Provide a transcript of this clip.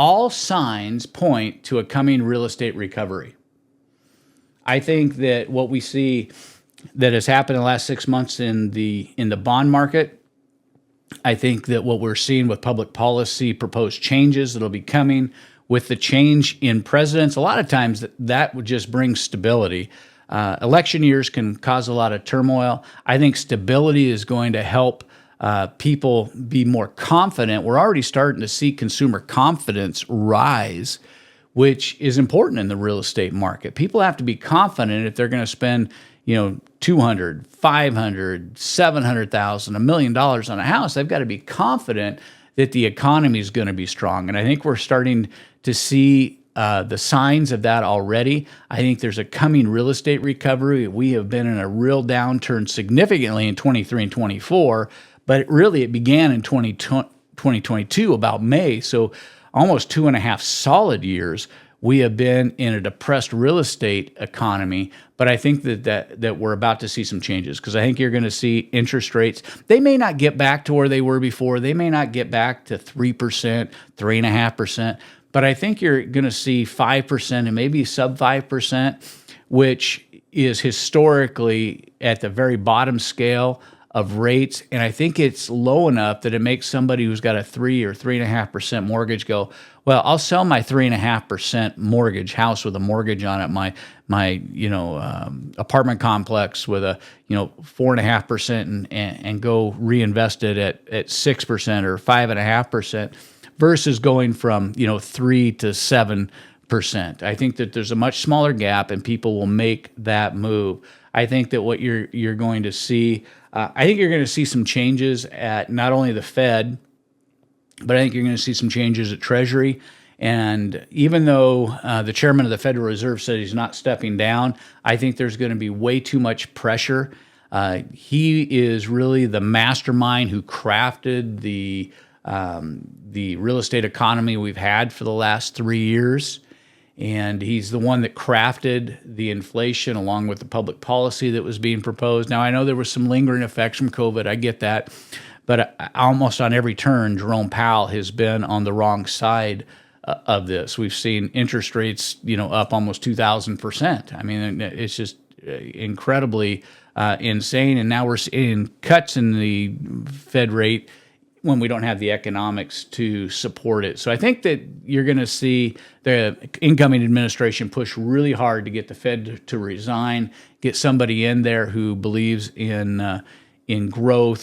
all signs point to a coming real estate recovery. I think that what we see that has happened in the last 6 months in the bond market, I think that what we're seeing with public policy proposed changes that'll be coming with the change in presidents, a lot of times that would just bring stability. Election years can cause a lot of turmoil. I think stability is going to help people be more confident. We're already starting to see consumer confidence rise, which is important in the real estate market. People have to be confident if they're going to spend, $200,000, $500,000, $700,000, $1 million on a house. They've got to be confident that the economy is going to be strong. And I think we're starting to see the signs of that already. I think there's a coming real estate recovery. We have been in a real downturn significantly in 23 and 24, but it began in 2022, about May. So almost 2.5 solid years, we have been in a depressed real estate economy. But I think that we're about to see some changes, because I think you're going to see interest rates. They may not get back to where they were before. They may not get back to 3%, 3.5%. But I think you're going to see 5% and maybe sub 5%, which is historically at the very bottom scale of rates. And I think it's low enough that it makes somebody who's got a 3 or 3.5% mortgage go, well, I'll sell my 3.5% mortgage house with a mortgage on it, my apartment complex with a 4.5% and go reinvest it at 6% or 5.5%. versus going from 3 to 7%. I think that there's a much smaller gap, and people will make that move. I think that what you're going to see, I think you're going to see some changes at not only the Fed, but I think you're going to see some changes at Treasury. And even though the chairman of the Federal Reserve said he's not stepping down, I think there's going to be way too much pressure. He is really the mastermind who crafted the real estate economy we've had for the last 3 years. And he's the one that crafted the inflation along with the public policy that was being proposed. Now, I know there was some lingering effects from COVID. I get that. But almost on every turn, Jerome Powell has been on the wrong side of this. We've seen interest rates, up almost 2,000%. I mean, it's just incredibly insane. And now we're seeing cuts in the Fed rate when we don't have the economics to support it. So I think that you're going to see the incoming administration push really hard to get the Fed to resign, get somebody in there who believes in growth,